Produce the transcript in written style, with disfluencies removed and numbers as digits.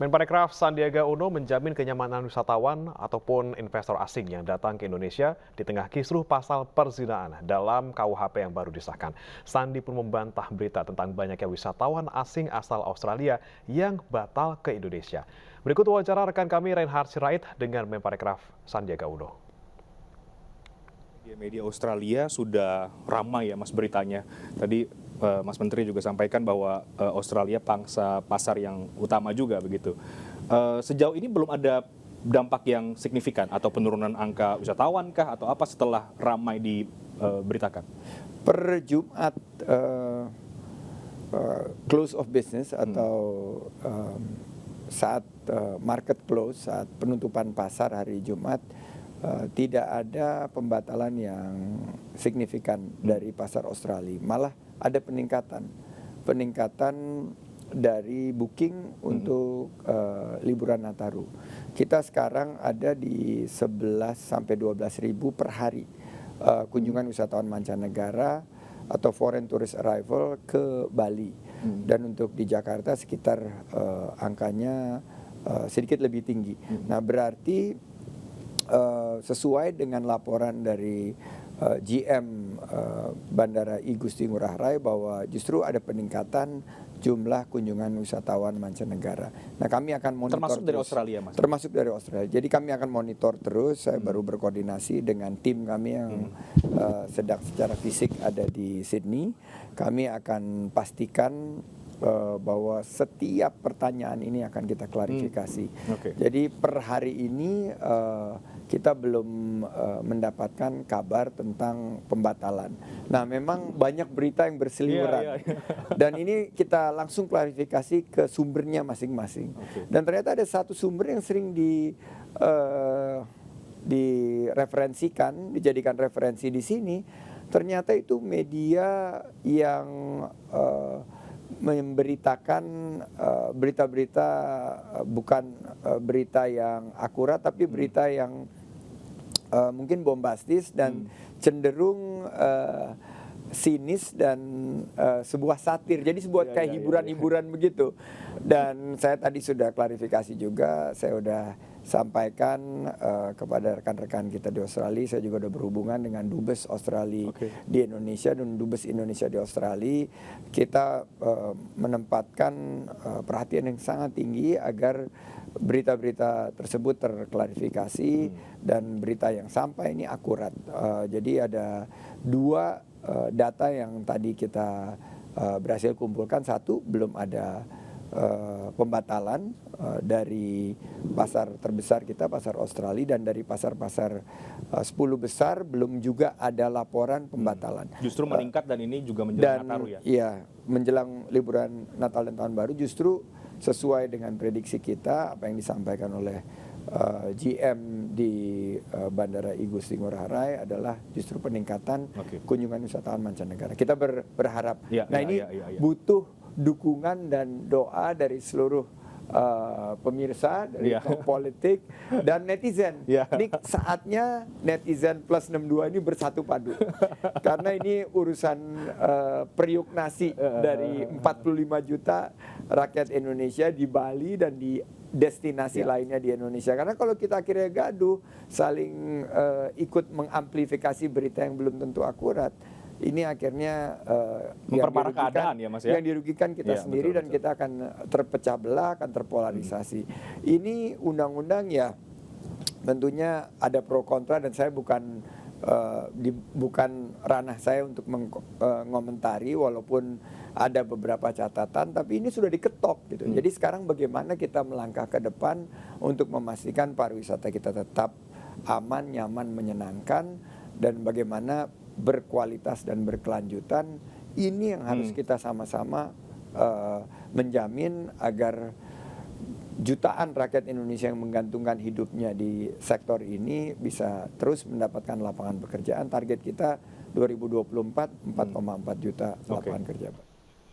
Menparekraf Sandiaga Uno menjamin kenyamanan wisatawan ataupun investor asing yang datang ke Indonesia di tengah kisruh pasal perzinaan dalam KUHP yang baru disahkan. Sandi pun membantah berita tentang banyaknya wisatawan asing asal Australia yang batal ke Indonesia. Berikut wawancara rekan kami Reinhard Sirait dengan Menparekraf Sandiaga Uno. Media Australia sudah ramai ya Mas beritanya. Tadi Mas Menteri juga sampaikan bahwa Australia pangsa pasar yang utama juga begitu. Sejauh ini belum ada dampak yang signifikan atau penurunan angka wisatawan kah atau apa setelah ramai diberitakan? Per Jumat close of business atau saat market close, saat penutupan pasar hari Jumat, tidak ada pembatalan yang signifikan dari pasar Australia. Malah ada peningkatan dari booking untuk liburan Nataru. Kita sekarang ada di 11 sampai 12 ribu per hari kunjungan wisatawan mancanegara atau foreign tourist arrival ke Bali. Dan untuk di Jakarta sekitar angkanya sedikit lebih tinggi. Nah, berarti sesuai dengan laporan dari GM Bandara I Gusti Ngurah Rai bahwa justru ada peningkatan jumlah kunjungan wisatawan mancanegara. Nah, kami akan monitor termasuk dari terus. Australia, Mas? Termasuk dari Australia. Jadi kami akan monitor terus. Saya baru berkoordinasi dengan tim kami yang sedang secara fisik ada di Sydney. Kami akan pastikan bahwa setiap pertanyaan ini akan kita klarifikasi. Okay. Jadi per hari ini kita belum mendapatkan kabar tentang pembatalan. Nah, memang banyak berita yang berseliweran. Dan ini kita langsung klarifikasi ke sumbernya masing-masing. Okay. Dan ternyata ada satu sumber yang sering direferensikan, dijadikan referensi di sini. Ternyata itu media yang memberitakan berita-berita bukan berita yang akurat, tapi berita yang mungkin bombastis dan cenderung sinis dan sebuah satir. Jadi sebuah kayak hiburan-hiburan begitu. Dan saya tadi sudah klarifikasi juga, saya sudah sampaikan kepada rekan-rekan kita di Australia. Saya juga sudah berhubungan dengan Dubes Australia di Indonesia dan Dubes Indonesia di Australia. Kita menempatkan perhatian yang sangat tinggi agar berita-berita tersebut terklarifikasi dan berita yang sampai ini akurat. Jadi ada dua data yang tadi kita berhasil kumpulkan. Satu, belum ada pembatalan dari pasar terbesar kita, pasar Australia, dan dari pasar-pasar 10 besar belum juga ada laporan pembatalan. Justru meningkat dan ini juga menjelang Nataru ya? Iya, menjelang liburan Natal dan Tahun Baru justru sesuai dengan prediksi kita, apa yang disampaikan oleh GM di Bandara I Gusti Ngurah Rai adalah justru peningkatan kunjungan wisatawan mancanegara. Kita berharap. Ini butuh dukungan dan doa dari seluruh pemirsa, dari politik dan netizen. Ini saatnya netizen plus 62 ini bersatu padu. Karena ini urusan periuk nasi dari 45 juta rakyat Indonesia di Bali dan di destinasi lainnya di Indonesia. Karena kalau kita akhirnya gaduh, saling ikut mengamplifikasi berita yang belum tentu akurat, ini akhirnya memperparah keadaan ya Mas ya. Yang dirugikan kita sendiri, betul, dan kita akan terpecah belah, akan terpolarisasi. Ini undang-undang ya tentunya ada pro kontra dan saya bukan ranah saya untuk mengomentari, walaupun ada beberapa catatan, tapi ini sudah diketok gitu. Jadi sekarang bagaimana kita melangkah ke depan untuk memastikan pariwisata kita tetap aman, nyaman, menyenangkan, dan bagaimana berkualitas dan berkelanjutan. Ini yang harus kita sama-sama menjamin agar jutaan rakyat Indonesia yang menggantungkan hidupnya di sektor ini bisa terus mendapatkan lapangan pekerjaan. Target kita 2024 4,4 juta lapangan kerja, Pak.